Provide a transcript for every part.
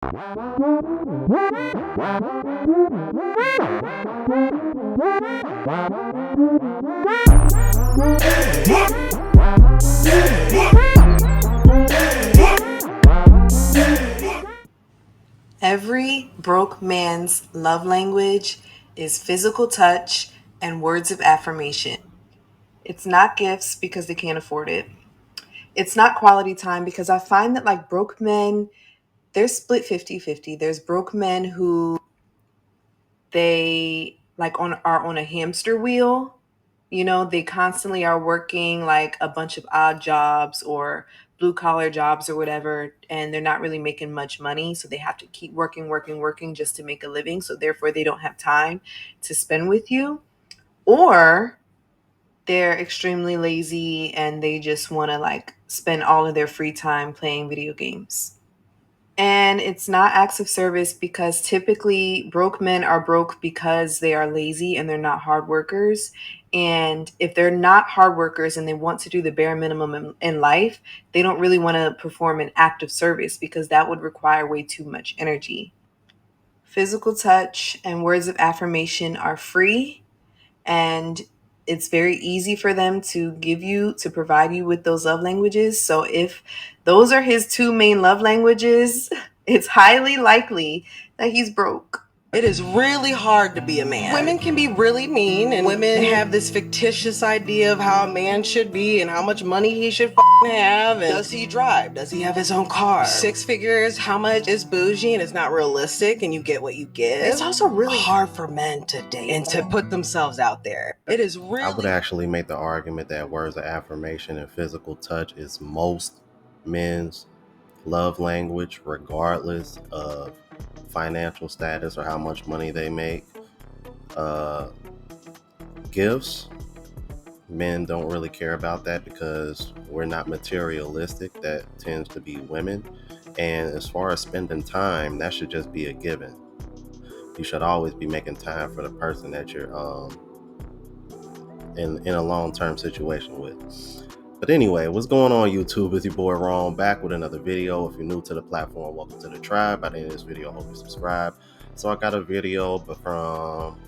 Every broke man's love language is physical touch and words of affirmation. It's not gifts because they can't afford it. It's not quality time because I find that like broke men, they're split 50-50. There's broke men who they like on are on a hamster wheel. They constantly are working like a bunch of odd jobs or blue collar jobs or whatever, and they're not really making much money, so they have to keep working, working, working just to make a living, so therefore they don't have time to spend with you. Or they're extremely lazy and they just want to like spend all of their free time playing video games. And it's not acts of service because typically broke men are broke because they are lazy and they're not hard workers. And if they're not hard workers and they want to do the bare minimum in life, they don't really want to perform an act of service because that would require way too much energy. Physical touch and words of affirmation are free, and it's very easy for them to provide you with those love languages. So if those are his two main love languages, it's highly likely that he's broke. It is really hard to be a man. Women can be really mean, and women have this fictitious idea of how a man should be and how much money he should have. And does he drive? Does he have his own car? 6 figures, how much is bougie, and it's not realistic, and you get what you get. It's also really hard for men to date and to put themselves out there. It is really... I would actually make the argument that words of affirmation and physical touch is most men's love language, regardless of financial status or how much money they make. Gifts, men don't really care about that because we're not materialistic. That tends to be women. And as far as spending time, that should just be a given. You should always be making time for the person that you're in a long-term situation with. But anyway, what's going on, YouTube? It's your boy Ron, back with another video. If you're new to the platform, welcome to the tribe. By the end of this video, I hope you subscribe. So I got a video from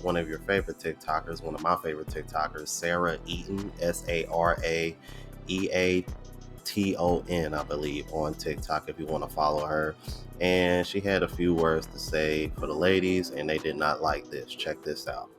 one of your favorite TikTokers, one of my favorite TikTokers, Sarah Eaton, SARAEATON, I believe, on TikTok if you want to follow her. And she had a few words to say for the ladies, and they did not like this. Check this out.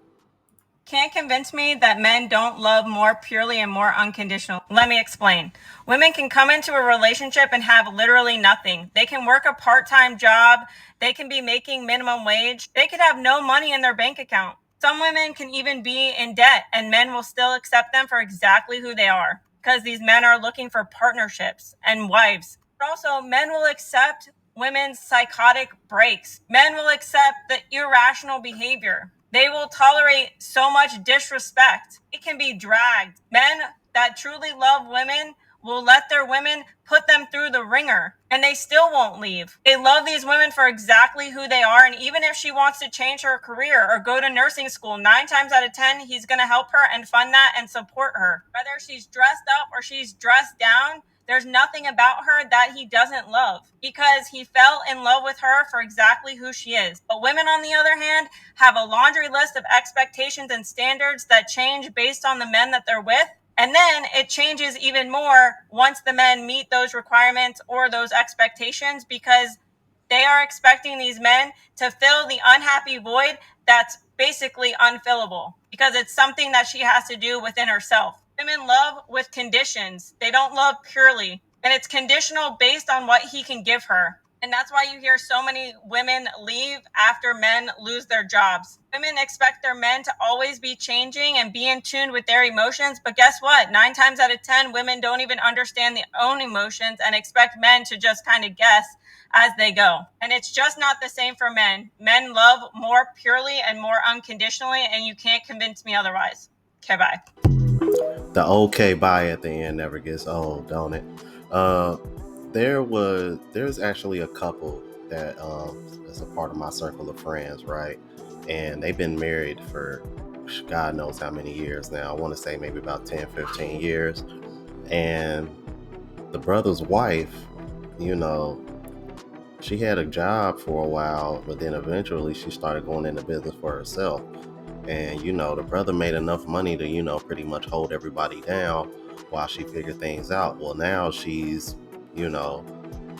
Can't convince me that men don't love more purely and more unconditional. Let me explain. Women can come into a relationship and have literally nothing. They can work a part-time job. They can be making minimum wage. They could have no money in their bank account. Some women can even be in debt, and men will still accept them for exactly who they are because these men are looking for partnerships and wives. But also, men will accept women's psychotic breaks. Men will accept the irrational behavior. They will tolerate so much disrespect. It can be dragged. Men that truly love women will let their women put them through the ringer, and they still won't leave. They love these women for exactly who they are, and even if she wants to change her career or go to nursing school, 9 times out of 10, he's going to help her and fund that and support her. Whether she's dressed up or she's dressed down, there's nothing about her that he doesn't love because he fell in love with her for exactly who she is. But women, on the other hand, have a laundry list of expectations and standards that change based on the men that they're with. And then it changes even more once the men meet those requirements or those expectations because they are expecting these men to fill the unhappy void that's basically unfillable because it's something that she has to do within herself. Women love with conditions. They don't love purely. And it's conditional based on what he can give her. And that's why you hear so many women leave after men lose their jobs. Women expect their men to always be changing and be in tune with their emotions. But guess what? 9 times out of 10, women don't even understand their own emotions and expect men to just kind of guess as they go. And it's just not the same for men. Men love more purely and more unconditionally, and you can't convince me otherwise. Okay, bye. The okay bye at the end never gets old, don't it? There's actually a couple that is a part of my circle of friends, right? And they've been married for God knows how many years now. I want to say maybe about 10, 15 years. And the brother's wife, She had a job for a while, but then eventually she started going into business for herself. And, the brother made enough money to, pretty much hold everybody down while she figured things out. Well, now you know,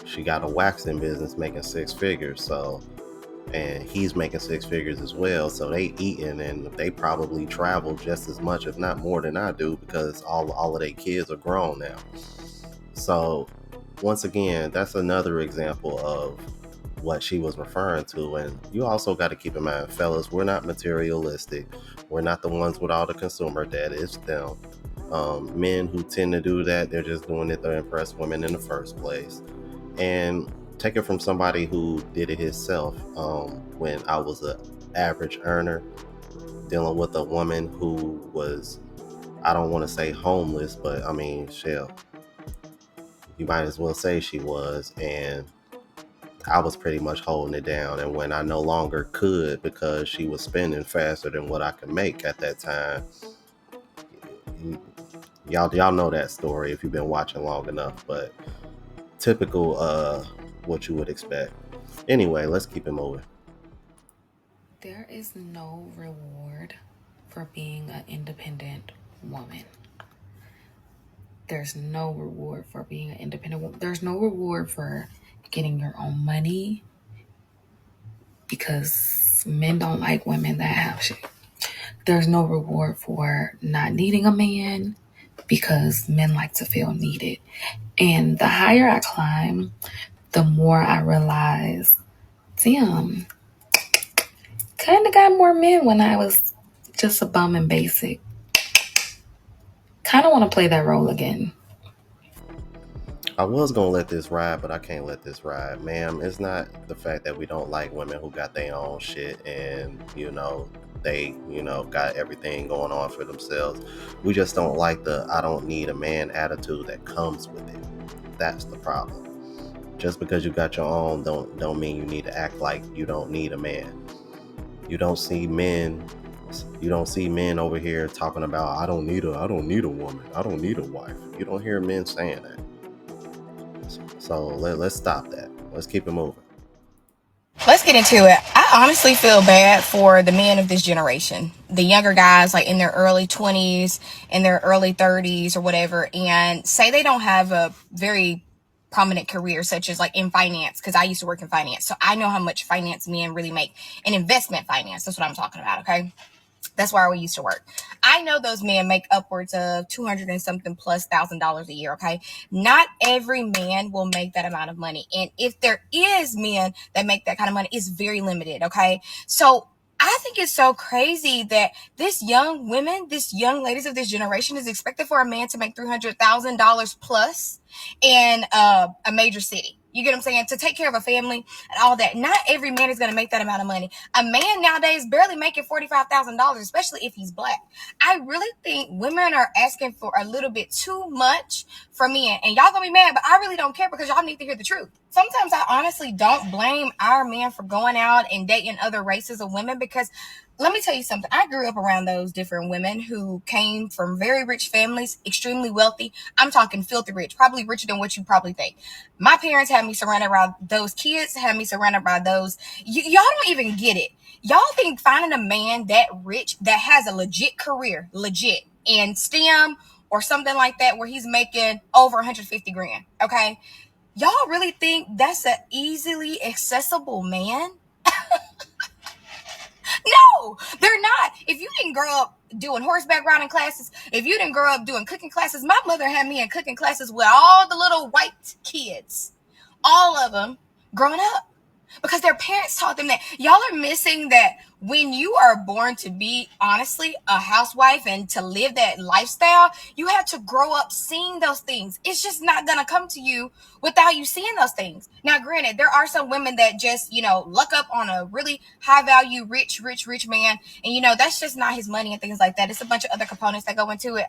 she got a waxing business making six figures. So, and he's making six figures as well. So they eating and they probably travel just as much, if not more than I do, because all of their kids are grown now. So once again, that's another example of what she was referring to. And you also got to keep in mind, fellas, we're not materialistic. We're not the ones with all the consumer debt. It's them. Men who tend to do that, they're just doing it to impress women in the first place. And take it from somebody who did it himself. When I was an average earner, dealing with a woman who was, I don't want to say homeless, but I mean, shit, you might as well say she was. And I was pretty much holding it down. And when I no longer could because she was spending faster than what I could make at that time, y'all know that story if you've been watching long enough. But typical what you would expect. Anyway, let's keep it moving. There is no reward for being an independent woman. There's no reward for being an independent woman. There's no reward for getting your own money, because men don't like women that have shit. There's no reward for not needing a man, because men like to feel needed. And the higher I climb, the more I realize, damn, kind of got more men when I was just a bum and basic. Kind of want to play that role again. I was gonna let this ride, but I can't let this ride, ma'am. It's not the fact that we don't like women who got their own shit and they got everything going on for themselves. We just don't like the "I don't need a man" attitude that comes with it. That's the problem. Just because you got your own don't mean you need to act like you don't need a man. You don't see men over here talking about I don't need a woman. I don't need a wife. You don't hear men saying that. So let's stop that. Let's keep it moving. Let's get into it. I honestly feel bad for the men of this generation, the younger guys, like in their early 20s, in their early 30s or whatever, and say they don't have a very prominent career, such as like in finance, because I used to work in finance. So I know how much finance men really make in investment finance. That's what I'm talking about. Okay. That's where we used to work. I know those men make upwards of 200 and something plus $1,000 a year. Okay. Not every man will make that amount of money. And if there is men that make that kind of money, it's very limited. Okay. So I think it's so crazy that this young ladies of this generation is expected for a man to make $300,000 plus in a major city. You get what I'm saying? To take care of a family and all that. Not every man is going to make that amount of money. A man nowadays barely making $45,000, especially if he's black. I really think women are asking for a little bit too much from men. And y'all gonna be mad, but I really don't care, because y'all need to hear the truth. Sometimes I honestly don't blame our men for going out and dating other races of women, because let me tell you something. I grew up around those different women who came from very rich families, extremely wealthy. I'm talking filthy rich, probably richer than what you probably think. My parents had me surrounded by those kids, had me surrounded by those. Y'all don't even get it. Y'all think finding a man that rich, that has a legit career, legit, in STEM or something like that, where he's making over 150 grand, okay? Y'all really think that's an easily accessible man? No, they're not. If you didn't grow up doing horseback riding classes, if you didn't grow up doing cooking classes, my mother had me in cooking classes with all the little white kids, all of them growing up, because their parents taught them that. Y'all are missing that when you are born to be, honestly, a housewife and to live that lifestyle, you have to grow up seeing those things. It's just not going to come to you without you seeing those things. Now, granted, there are some women that just, luck up on a really high value, rich man. And, that's just not his money and things like that. It's a bunch of other components that go into it.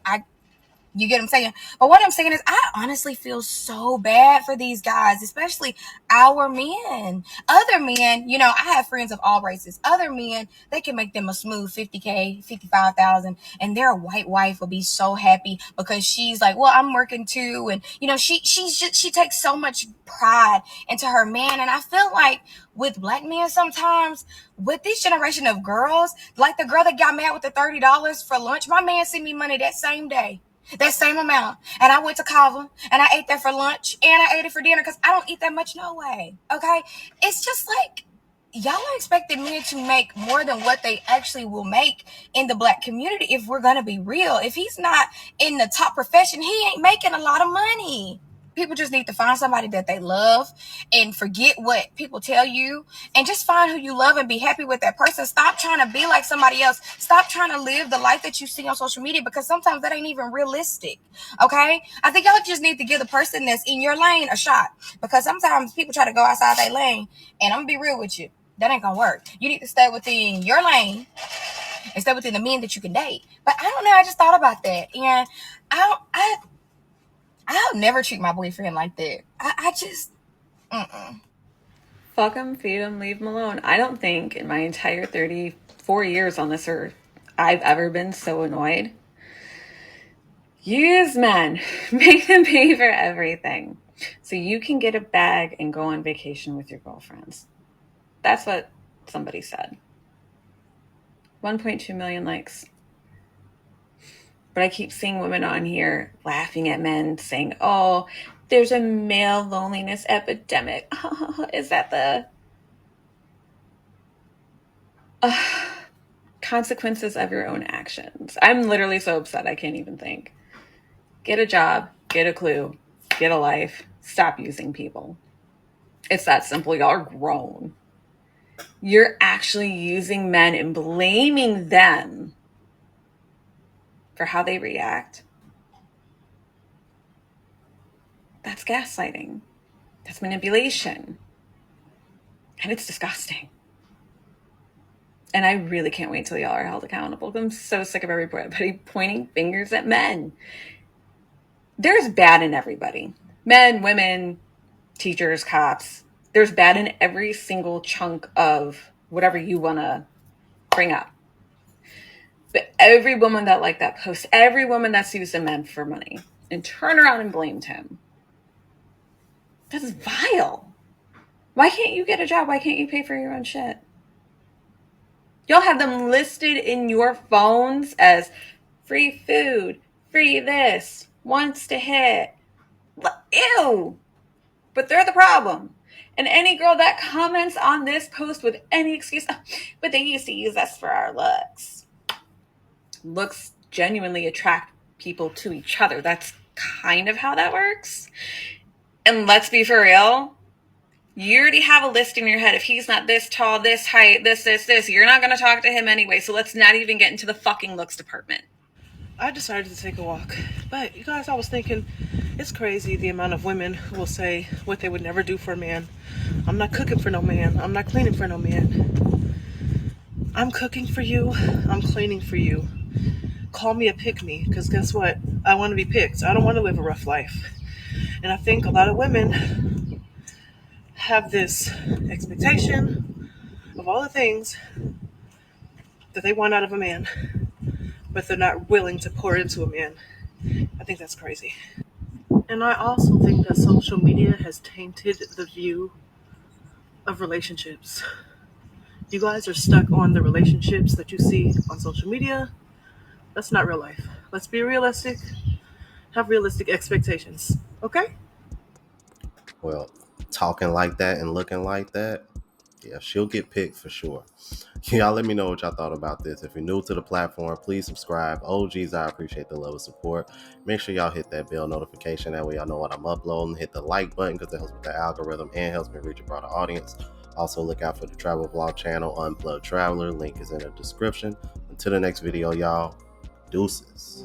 You get what I'm saying? But what I'm saying is, I honestly feel so bad for these guys, especially our men. Other men, you know, I have friends of all races. Other men, they can make them a smooth 50K, 55,000, and their white wife will be so happy because she's like, well, I'm working too, and you know, she takes so much pride into her man, and I feel like with black men sometimes, with this generation of girls, like the girl that got mad with the $30 for lunch, my man sent me money that same day, that same amount. And I went to Kava and I ate that for lunch and I ate it for dinner because I don't eat that much no way. Okay. It's just like y'all are expecting men to make more than what they actually will make in the black community. If we're going to be real, if he's not in the top profession, he ain't making a lot of money. People just need to find somebody that they love and forget what people tell you and just find who you love and be happy with that person. Stop trying to be like somebody else. Stop trying to live the life that you see on social media because sometimes that ain't even realistic. Okay? I think y'all just need to give the person that's in your lane a shot because sometimes people try to go outside their lane, and I'm gonna be real with you. That ain't gonna work. You need to stay within your lane and stay within the men that you can date. But I don't know. I just thought about that, and I'll never treat my boyfriend like that. I just, Fuck him, feed him, leave him alone. I don't think in my entire 34 years on this earth I've ever been so annoyed. Use men. Make them pay for everything. So you can get a bag and go on vacation with your girlfriends. That's what somebody said. 1.2 million likes. But I keep seeing women on here laughing at men saying, oh, there's a male loneliness epidemic. Is that the consequences of your own actions? I'm literally so upset I can't even think. Get a job, get a clue, get a life, stop using people. It's that simple. Y'all are grown. You're actually using men and blaming them for how they react. That's gaslighting. That's manipulation. And it's disgusting. And I really can't wait till y'all are held accountable. I'm so sick of everybody pointing fingers at men. There's bad in everybody. Men, women, teachers, cops. There's bad in every single chunk of whatever you want to bring up. But every woman that liked that post, every woman that's used a man for money and turned around and blamed him, that's vile. Why can't you get a job? Why can't you pay for your own shit? Y'all have them listed in your phones as free food, free this, wants to hit. Ew. But they're the problem. And any girl that comments on this post with any excuse, but they used to use us for our looks genuinely attract people to each other. That's kind of how that works. And let's be for real. You already have a list in your head. If he's not this tall, this height, this, you're not going to talk to him anyway. So let's not even get into the fucking looks department. I decided to take a walk. But you guys, I was thinking, it's crazy the amount of women who will say what they would never do for a man. I'm not cooking for no man. I'm not cleaning for no man. I'm cooking for you. I'm cleaning for you. Call me a pick-me, because guess what? I want to be picked. I don't want to live a rough life. And I think a lot of women have this expectation of all the things that they want out of a man, but they're not willing to pour into a man. I think that's crazy. And I also think that social media has tainted the view of relationships. You guys are stuck on the relationships that you see on social media. That's not real life. Let's be realistic. Have realistic expectations. Okay? Well, talking like that and looking like that, yeah, she'll get picked for sure. Y'all let me know what y'all thought about this. If you're new to the platform, please subscribe. OGs, I appreciate the love and support. Make sure y'all hit that bell notification. That way y'all know what I'm uploading. Hit the like button because it helps with the algorithm and helps me reach a broader audience. Also, look out for the travel vlog channel, Unplugged Traveler. Link is in the description. Until the next video, y'all, deuces.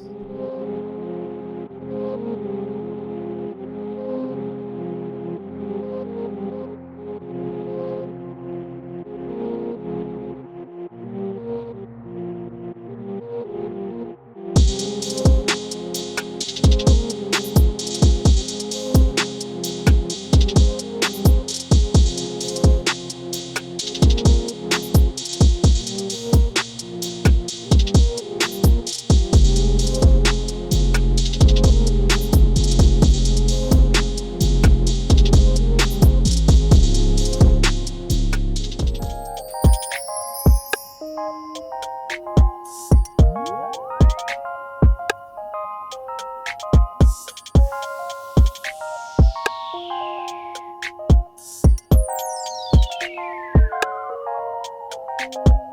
Bye.